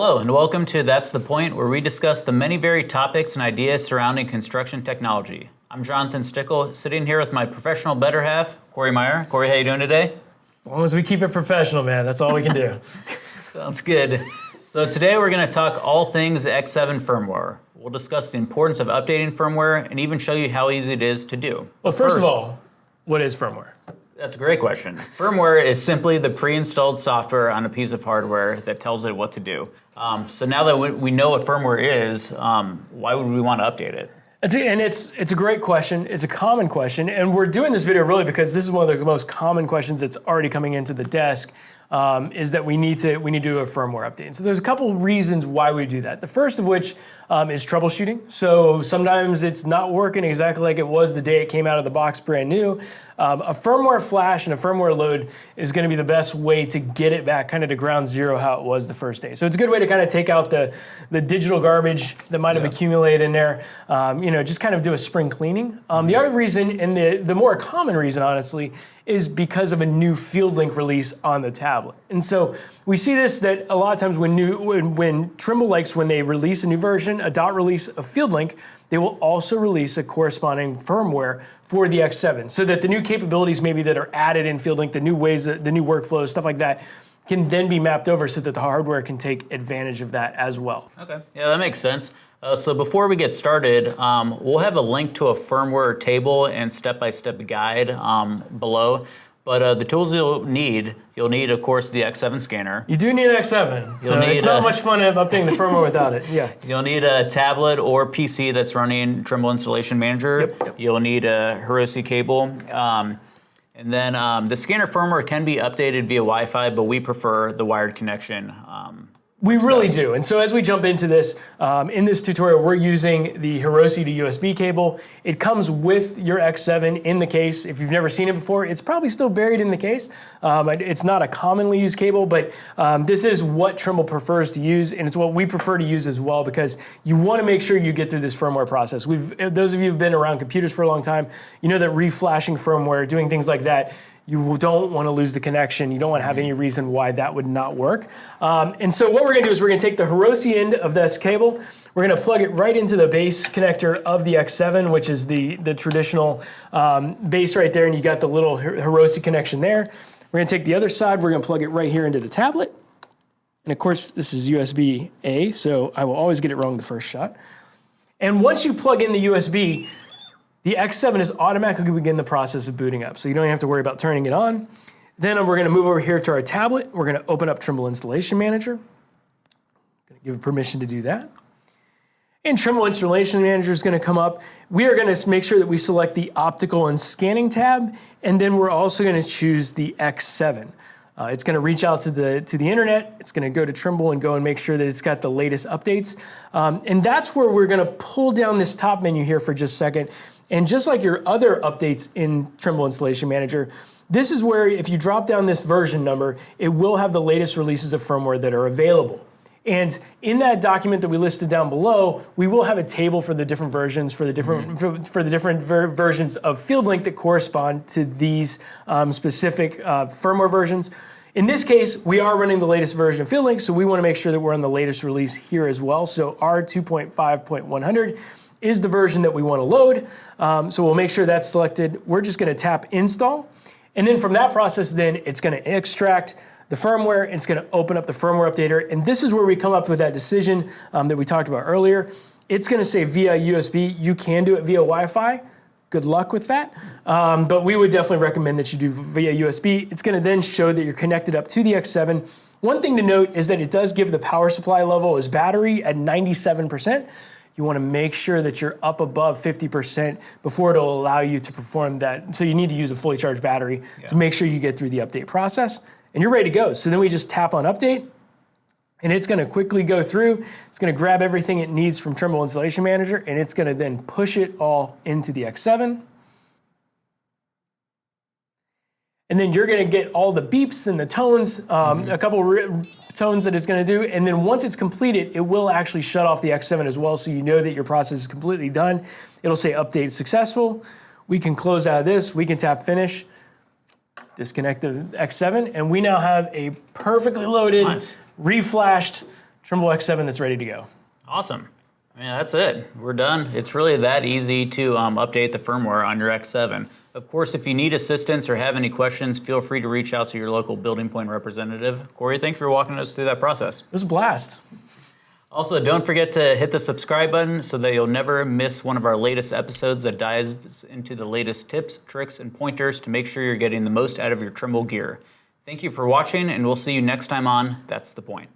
Hello and welcome to That's the Point, where we discuss the many varied topics and ideas surrounding construction technology. I'm Jonathan Stickle, sitting here with my professional better half, Corey Meyer. Corey, how you doing today? As long as we keep it professional, man, that's all we can do. Sounds good. So today we're going to talk all things X7 firmware. We'll discuss the importance of updating firmware and even show you how easy it is to do. Well, first of all, what is firmware? That's a great question. Firmware is simply the pre-installed software on a piece of hardware that tells it what to do. So now that we know what firmware is, why would we want to update it? It's a great question. It's a common question, and we're doing this video really because this is one of the most common questions that's already coming into the desk. Is that we need to do a firmware update. And so there's a couple reasons why we do that. The first of which is troubleshooting. So sometimes it's not working exactly like it was the day it came out of the box brand new. A firmware flash and a firmware load is going to be the best way to get it back kind of to ground zero how it was the first day. So it's a good way to kind of take out the digital garbage that might have accumulated in there, just kind of do a spring cleaning. The other reason, and the more common reason honestly, is because of a new FieldLink release on the tablet. And so we see this that a lot of times when Trimble likes, when they release a new version, a dot release of FieldLink, they will also release a corresponding firmware for the X7 so that the new capabilities maybe that are added in FieldLink, the new ways, the new workflows, stuff like that, can then be mapped over so that the hardware can take advantage of that as well. Okay, yeah, that makes sense. So before we get started, we'll have a link to a firmware table and step-by-step guide below. But the tools you'll need, of course, the X7 scanner. You do need an X7, it's not much fun updating the firmware without it, yeah. You'll need a tablet or PC that's running Trimble Installation Manager. Yep. You'll need a Hiroshi cable. And then the scanner firmware can be updated via Wi-Fi, but we prefer the wired connection. We really do. And so as we jump into this, in this tutorial, we're using the Hiroshi to USB cable. It comes with your X7 in the case. If you've never seen it before, it's probably still buried in the case. It's not a commonly used cable, but this is what Trimble prefers to use, and it's what we prefer to use as well because you want to make sure you get through this firmware process. Those of you who've been around computers for a long time, you know that reflashing firmware, doing things like that, you don't want to lose the connection. You don't want to have any reason why that would not work. And so what we're going to do is we're going to take the Hiroshi end of this cable. We're going to plug it right into the base connector of the X7, which is the traditional base right there, and you got the little Hiroshi connection there. We're going to take the other side. We're going to plug it right here into the tablet. And of course, this is USB-A, so I will always get it wrong the first shot. And once you plug in the USB, the X7 is automatically begin the process of booting up, so you don't even have to worry about turning it on. Then we're going to move over here to our tablet. We're going to open up Trimble Installation Manager. Going to give it permission to do that. And Trimble Installation Manager is going to come up. We are going to make sure that we select the Optical and Scanning tab, and then we're also going to choose the X7. It's going to reach out to the internet. It's going to go to Trimble and go and make sure that it's got the latest updates. And that's where we're going to pull down this top menu here for just a second. And just like your other updates in Trimble Installation Manager, this is where if you drop down this version number, it will have the latest releases of firmware that are available. And in that document that we listed down below, we will have a table for the different versions, for the different versions of FieldLink that correspond to these specific firmware versions. In this case, we are running the latest version of FieldLink, so we want to make sure that we're on the latest release here as well. So R2.5.100 is the version that we want to load. So we'll make sure that's selected. We're just going to tap install. And then from that process, then it's going to extract the firmware, and it's going to open up the firmware updater. And this is where we come up with that decision that we talked about earlier. It's going to say via USB. You can do it via Wi-Fi. Good luck with that. But we would definitely recommend that you do via USB. It's going to then show that you're connected up to the X7. One thing to note is that it does give the power supply level as battery at 97%. You want to make sure that you're up above 50% before it'll allow you to perform that. So you need to use a fully charged battery to make sure you get through the update process. And you're ready to go. So then we just tap on update, and it's going to quickly go through. It's going to grab everything it needs from Trimble Installation Manager, and it's going to then push it all into the X7. And then you're going to get all the beeps and the tones, a couple tones that it's going to do. And then once it's completed, it will actually shut off the X7 as well, so you know that your process is completely done. It'll say update successful. We can close out of this. We can tap finish, disconnect the X7, and we now have a perfectly loaded, reflashed Trimble X7 that's ready to go. Awesome. I mean, that's it. We're done. It's really that easy to update the firmware on your X7. Of course, if you need assistance or have any questions, feel free to reach out to your local Building Point representative. Corey, thank you for walking us through that process. It was a blast. Also, don't forget to hit the subscribe button so that you'll never miss one of our latest episodes that dives into the latest tips, tricks, and pointers to make sure you're getting the most out of your Trimble gear. Thank you for watching, and we'll see you next time on That's the Point.